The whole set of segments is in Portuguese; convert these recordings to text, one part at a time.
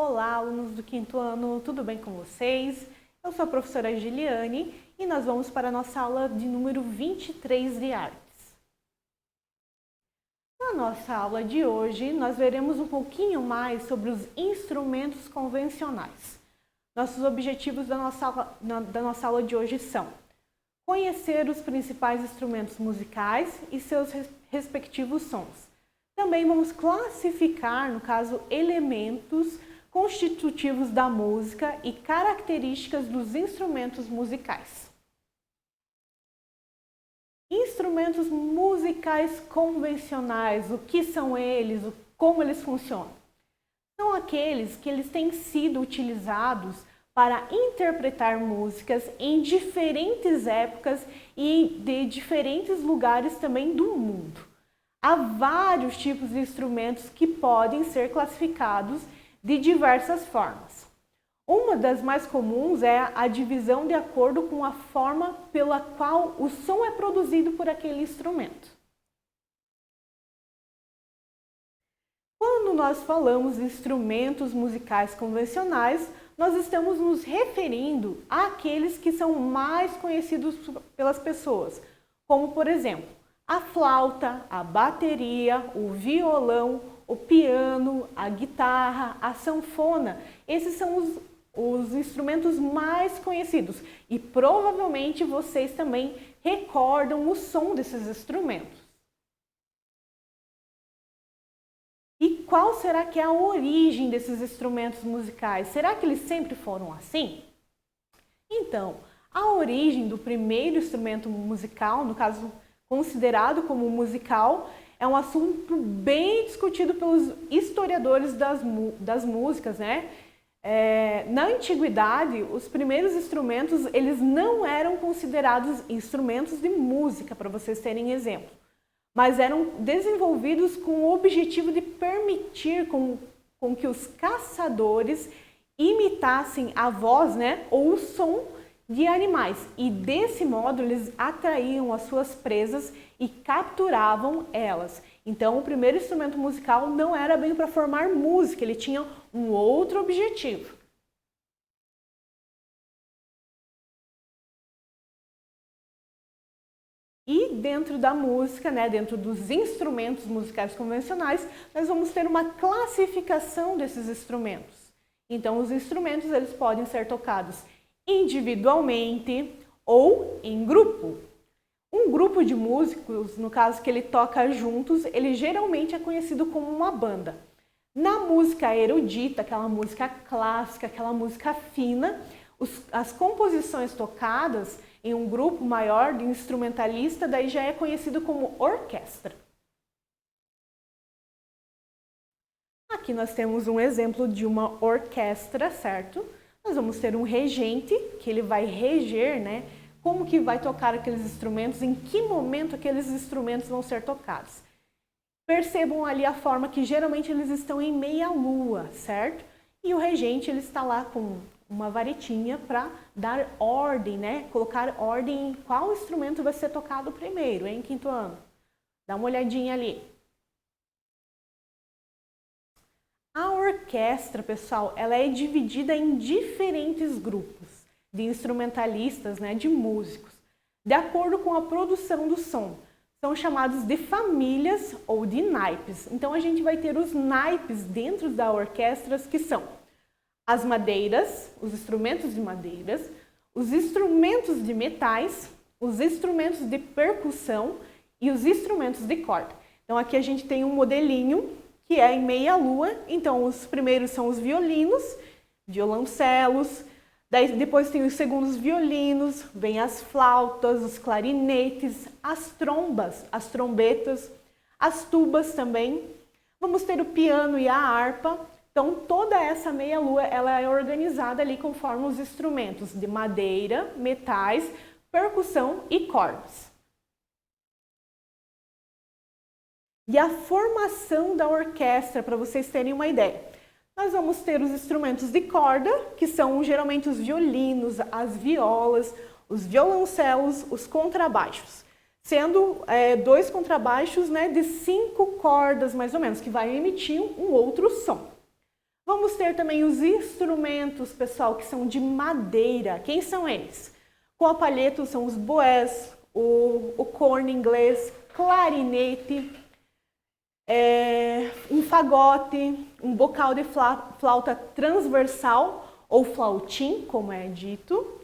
Olá, alunos do quinto ano, tudo bem com vocês? Eu sou a professora Giliane e nós vamos para a nossa aula de número 23 de artes. Na nossa aula de hoje, nós veremos um pouquinho mais sobre os instrumentos convencionais. Nossos objetivos da nossa aula de hoje são conhecer os principais instrumentos musicais e seus respectivos sons. Também vamos classificar, no caso, elementos constitutivos da música e características dos instrumentos musicais. Instrumentos musicais convencionais, o que são eles, como eles funcionam? São aqueles que eles têm sido utilizados para interpretar músicas em diferentes épocas e de diferentes lugares também do mundo. Há vários tipos de instrumentos que podem ser classificados de diversas formas. Uma das mais comuns é a divisão de acordo com a forma pela qual o som é produzido por aquele instrumento. Quando nós falamos de instrumentos musicais convencionais, nós estamos nos referindo àqueles que são mais conhecidos pelas pessoas, como por exemplo, a flauta, a bateria, o violão, o piano, a guitarra, a sanfona. Esses são os instrumentos mais conhecidos e provavelmente vocês também recordam o som desses instrumentos. E qual será que é a origem desses instrumentos musicais? Será que eles sempre foram assim? Então, a origem do primeiro instrumento musical, no caso considerado como musical, é um assunto bem discutido pelos historiadores das músicas, né? Na antiguidade, os primeiros instrumentos eles não eram considerados instrumentos de música, para vocês terem exemplo, mas eram desenvolvidos com o objetivo de permitir com que os caçadores imitassem a voz, né, ou o som de animais, e desse modo eles atraíam as suas presas e capturavam elas. Então o primeiro instrumento musical não era bem para formar música, ele tinha um outro objetivo. E dentro da música, né, dentro dos instrumentos musicais convencionais, nós vamos ter uma classificação desses instrumentos. Então os instrumentos eles podem ser tocados individualmente ou em grupo. Um grupo de músicos, no caso que ele toca juntos, ele geralmente é conhecido como uma banda. Na música erudita, aquela música clássica, aquela música fina, as composições tocadas em um grupo maior de instrumentalista, daí já é conhecido como orquestra. Aqui nós temos um exemplo de uma orquestra, certo? Nós vamos ter um regente, que ele vai reger, né? Como que vai tocar aqueles instrumentos, em que momento aqueles instrumentos vão ser tocados. Percebam ali a forma que geralmente eles estão em meia-lua, certo? E o regente ele está lá com uma varetinha para dar ordem, né? Colocar ordem em qual instrumento vai ser tocado primeiro, hein, quinto ano? Dá uma olhadinha ali. A orquestra, pessoal, ela é dividida em diferentes grupos de instrumentalistas, né, de músicos, de acordo com a produção do som. São chamados de famílias ou de naipes. Então a gente vai ter os naipes dentro da orquestra, que são as madeiras, os instrumentos de madeiras, os instrumentos de metais, os instrumentos de percussão e os instrumentos de corda. Então aqui a gente tem um modelinho que é em meia-lua. Então os primeiros são os violinos, violoncelos, daí depois tem os segundos violinos, vem as flautas, os clarinetes, as trombas, as trombetas, as tubas também. Vamos ter o piano e a harpa. Então toda essa meia-lua ela é organizada ali conforme os instrumentos de madeira, metais, percussão e cordas. E a formação da orquestra, para vocês terem uma ideia. Nós vamos ter os instrumentos de corda, que são geralmente os violinos, as violas, os violoncelos, os contrabaixos. Sendo 2 contrabaixos, né, de 5 cordas mais ou menos, que vai emitir um outro som. Vamos ter também os instrumentos, pessoal, que são de madeira. Quem são eles? Com a palheta são os boés, o corno inglês, clarinete, um fagote, um bocal de flauta transversal ou flautim, como é dito.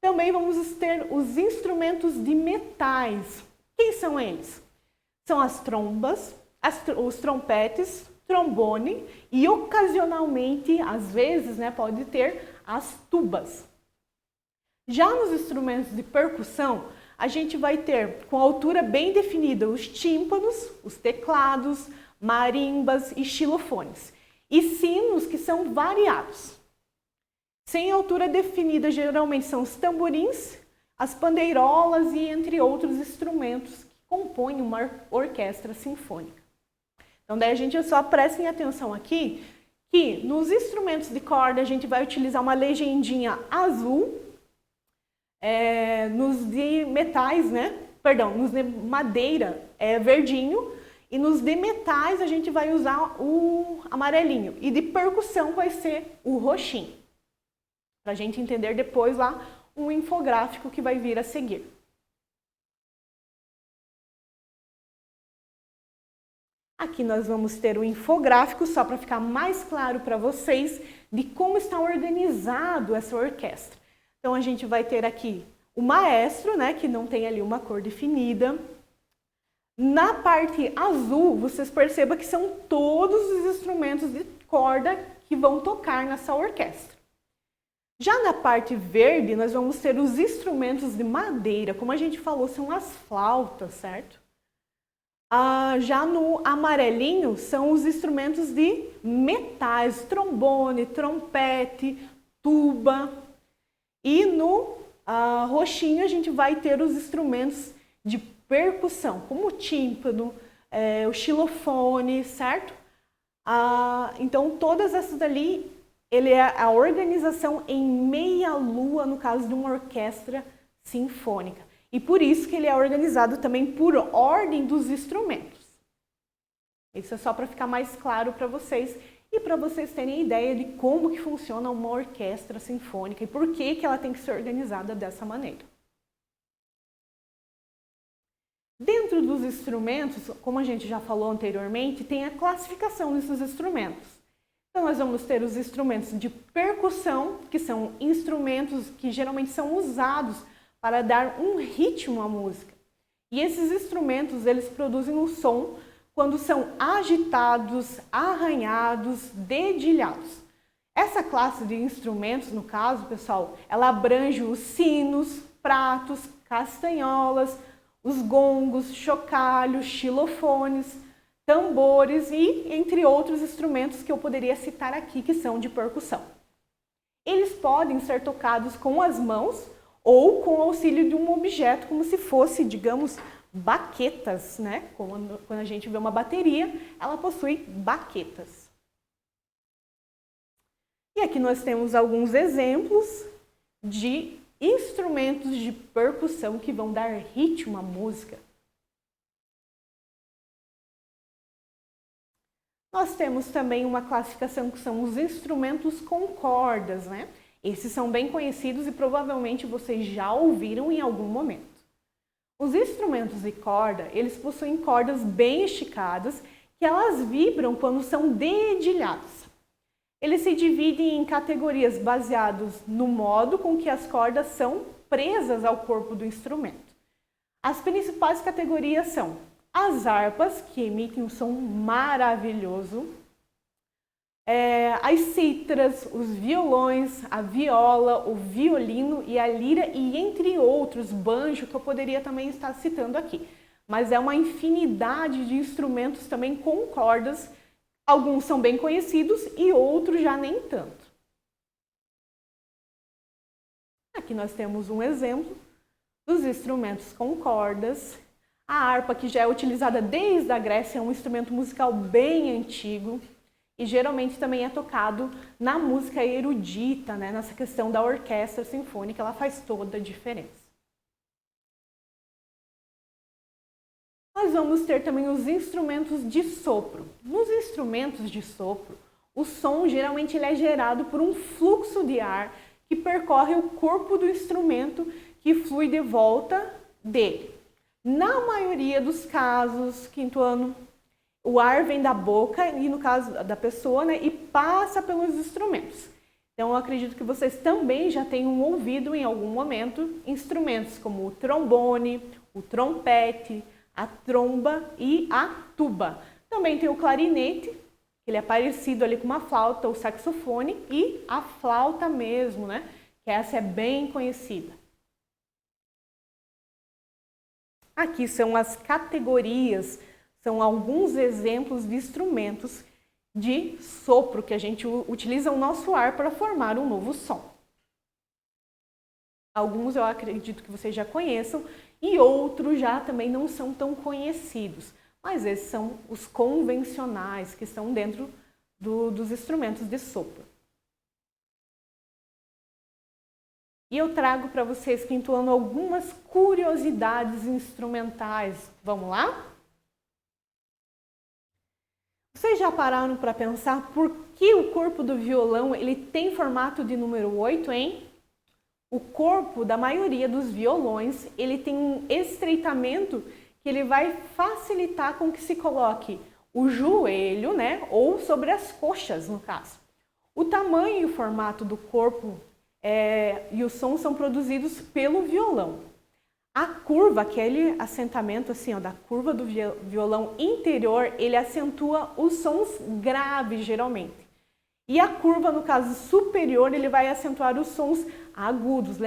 Também vamos ter os instrumentos de metais. Quem são eles? São as trombas, os trompetes, trombone e ocasionalmente, às vezes, né, pode ter as tubas. Já nos instrumentos de percussão, a gente vai ter com altura bem definida os tímpanos, os teclados, marimbas e xilofones. E sinos que são variados. Sem altura definida, geralmente são os tamborins, as pandeirolas e entre outros instrumentos que compõem uma orquestra sinfônica. Então, daí a gente só prestem atenção aqui que nos instrumentos de corda a gente vai utilizar uma legendinha azul, nos de metais, né? Perdão, nos de madeira é verdinho e nos de metais a gente vai usar o amarelinho e de percussão vai ser o roxinho. Para a gente entender depois lá um infográfico que vai vir a seguir. Aqui nós vamos ter o infográfico, só para ficar mais claro para vocês de como está organizado essa orquestra. Então a gente vai ter aqui o maestro, né, que não tem ali uma cor definida. Na parte azul, vocês percebam que são todos os instrumentos de corda que vão tocar nessa orquestra. Já na parte verde, nós vamos ter os instrumentos de madeira, como a gente falou, são as flautas, certo? Já no amarelinho, são os instrumentos de metais, trombone, trompete, tuba. E no roxinho, a gente vai ter os instrumentos de percussão, como o tímpano, o xilofone, certo? Então, todas essas ali, ele é a organização em meia lua, no caso de uma orquestra sinfônica. E por isso que ele é organizado também por ordem dos instrumentos. Isso é só para ficar mais claro para vocês e para vocês terem ideia de como que funciona uma orquestra sinfônica e por que ela tem que ser organizada dessa maneira. Dentro dos instrumentos, como a gente já falou anteriormente, tem a classificação desses instrumentos. Então, nós vamos ter os instrumentos de percussão, que são instrumentos que geralmente são usados para dar um ritmo à música. E esses instrumentos, eles produzem um som quando são agitados, arranhados, dedilhados. Essa classe de instrumentos, no caso, pessoal, ela abrange os sinos, pratos, castanholas, os gongos, chocalhos, xilofones, tambores e entre outros instrumentos que eu poderia citar aqui que são de percussão. Eles podem ser tocados com as mãos ou com o auxílio de um objeto, como se fosse, digamos, baquetas, né? Quando a gente vê uma bateria, ela possui baquetas. E aqui nós temos alguns exemplos de instrumentos de percussão que vão dar ritmo à música. Nós temos também uma classificação que são os instrumentos com cordas, né? Esses são bem conhecidos e provavelmente vocês já ouviram em algum momento. Os instrumentos de corda, eles possuem cordas bem esticadas que elas vibram quando são dedilhadas. Eles se dividem em categorias baseadas no modo com que as cordas são presas ao corpo do instrumento. As principais categorias são as harpas, que emitem um som maravilhoso, as cítaras, os violões, a viola, o violino e a lira e entre outros, banjo, que eu poderia também estar citando aqui. Mas é uma infinidade de instrumentos também com cordas, alguns são bem conhecidos e outros já nem tanto. Aqui nós temos um exemplo dos instrumentos com cordas. A harpa, que já é utilizada desde a Grécia, é um instrumento musical bem antigo e geralmente também é tocado na música erudita, né? Nessa questão da orquestra sinfônica, ela faz toda a diferença. Nós vamos ter também os instrumentos de sopro. Nos instrumentos de sopro, O som geralmente ele é gerado por um fluxo de ar que percorre o corpo do instrumento que flui de volta dele. Na maioria dos casos, quinto ano, o ar vem da boca e no caso da pessoa, né, e passa pelos instrumentos. Então eu acredito que vocês também já tenham ouvido em algum momento instrumentos como o trombone, o trompete, a tromba e a tuba. Também tem o clarinete, ele é parecido ali com uma flauta, o saxofone e a flauta mesmo, né? Que essa é bem conhecida. Aqui são as categorias, são alguns exemplos de instrumentos de sopro que a gente utiliza o nosso ar para formar um novo som. Alguns eu acredito que vocês já conheçam e outros já também não são tão conhecidos. Mas esses são os convencionais que estão dentro dos instrumentos de sopro. E eu trago para vocês, quinto ano, algumas curiosidades instrumentais. Vamos lá? Vocês já pararam para pensar por que o corpo do violão ele tem formato de número 8, hein? O corpo da maioria dos violões ele tem um estreitamento que ele vai facilitar com que se coloque o joelho, né, ou sobre as coxas, no caso. O tamanho e o formato do corpo e o som são produzidos pelo violão. A curva, aquele assentamento assim, ó, da curva do violão interior, ele acentua os sons graves, geralmente. E a curva, no caso superior, ele vai acentuar os sons agudos,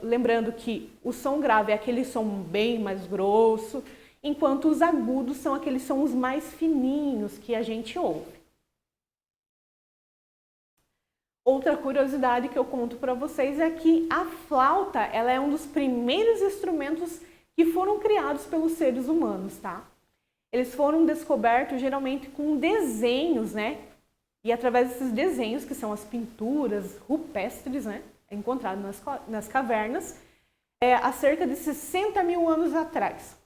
lembrando que o som grave é aquele som bem mais grosso, enquanto os agudos são aqueles sons mais fininhos que a gente ouve. Outra curiosidade que eu conto para vocês é que a flauta ela é um dos primeiros instrumentos que foram criados pelos seres humanos, tá? Eles foram descobertos geralmente com desenhos, né? E através desses desenhos, que são as pinturas rupestres, né? Encontradas nas cavernas, há cerca de 60 mil anos atrás.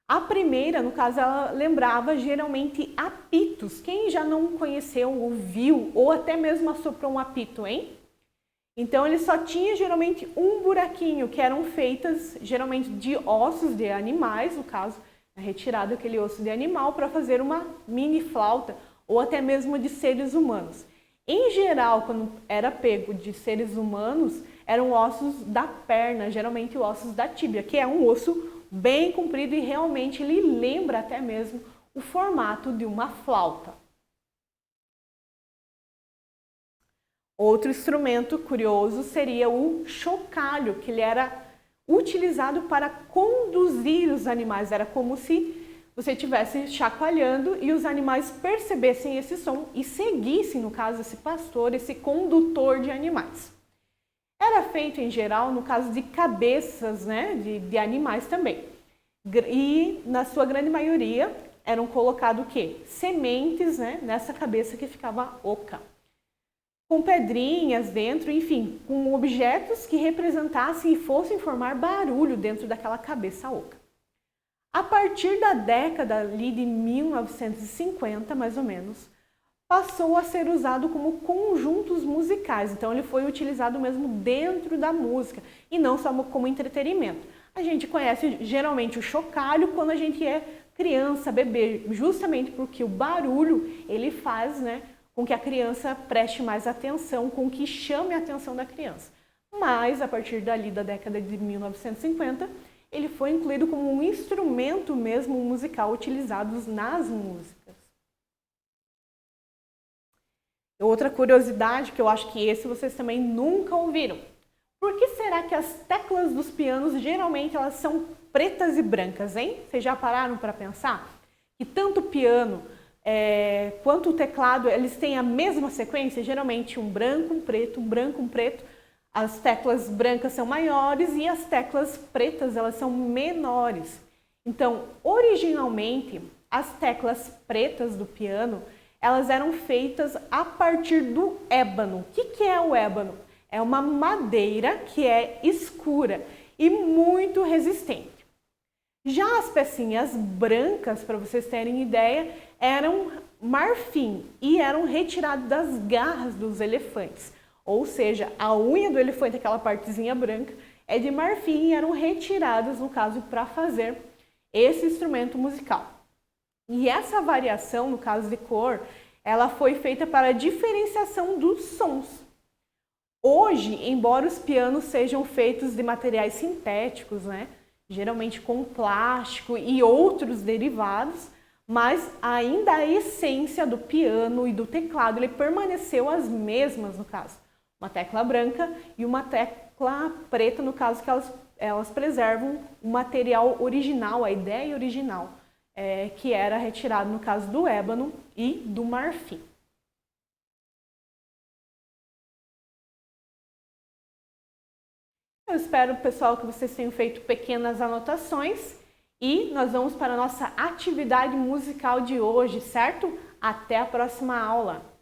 A primeira, no caso, ela lembrava geralmente apitos. Quem já não conheceu, ouviu ou até mesmo assoprou um apito, hein? Então, ele só tinha geralmente um buraquinho, que eram feitas geralmente de ossos de animais, no caso, é retirado aquele osso de animal para fazer uma mini flauta ou até mesmo de seres humanos. Em geral, quando era pego de seres humanos, eram ossos da perna, geralmente ossos da tíbia, que é um osso bem comprido e realmente ele lembra até mesmo o formato de uma flauta. Outro instrumento curioso seria o chocalho, que ele era utilizado para conduzir os animais. Era como se você estivesse chacoalhando e os animais percebessem esse som e seguissem, no caso, esse pastor, esse condutor de animais. Era feito, em geral, no caso de cabeças, né, de animais também. E, na sua grande maioria, eram colocados o quê? Sementes, né, nessa cabeça que ficava oca. Com pedrinhas dentro, enfim, com objetos que representassem e fossem formar barulho dentro daquela cabeça oca. A partir da década ali de 1950, mais ou menos, passou a ser usado como conjuntos musicais. Então, ele foi utilizado mesmo dentro da música e não só como entretenimento. A gente conhece geralmente o chocalho quando a gente é criança, bebê, justamente porque o barulho ele faz, né, com que a criança preste mais atenção, com que chame a atenção da criança. Mas, a partir dali da década de 1950, ele foi incluído como um instrumento mesmo musical utilizado nas músicas. Outra curiosidade que eu acho que esse vocês também nunca ouviram. Por que será que as teclas dos pianos geralmente elas são pretas e brancas, hein? Vocês já pararam para pensar? Que tanto o piano quanto o teclado, eles têm a mesma sequência, geralmente um branco, um preto, um branco, um preto. As teclas brancas são maiores e as teclas pretas elas são menores. Então, originalmente, as teclas pretas do piano elas eram feitas a partir do ébano. O que é o ébano? É uma madeira que é escura e muito resistente. Já as pecinhas brancas, para vocês terem ideia, eram marfim e eram retiradas das garras dos elefantes. Ou seja, a unha do elefante, aquela partezinha branca, é de marfim e eram retiradas, no caso, para fazer esse instrumento musical. E essa variação, no caso de cor, ela foi feita para a diferenciação dos sons. Hoje, embora os pianos sejam feitos de materiais sintéticos, né, geralmente com plástico e outros derivados, mas ainda a essência do piano e do teclado ele permaneceu as mesmas, no caso. Uma tecla branca e uma tecla preta, no caso que elas preservam o material original, a ideia original, que era retirado no caso do ébano e do marfim. Eu espero, pessoal, que vocês tenham feito pequenas anotações e nós vamos para a nossa atividade musical de hoje, certo? Até a próxima aula!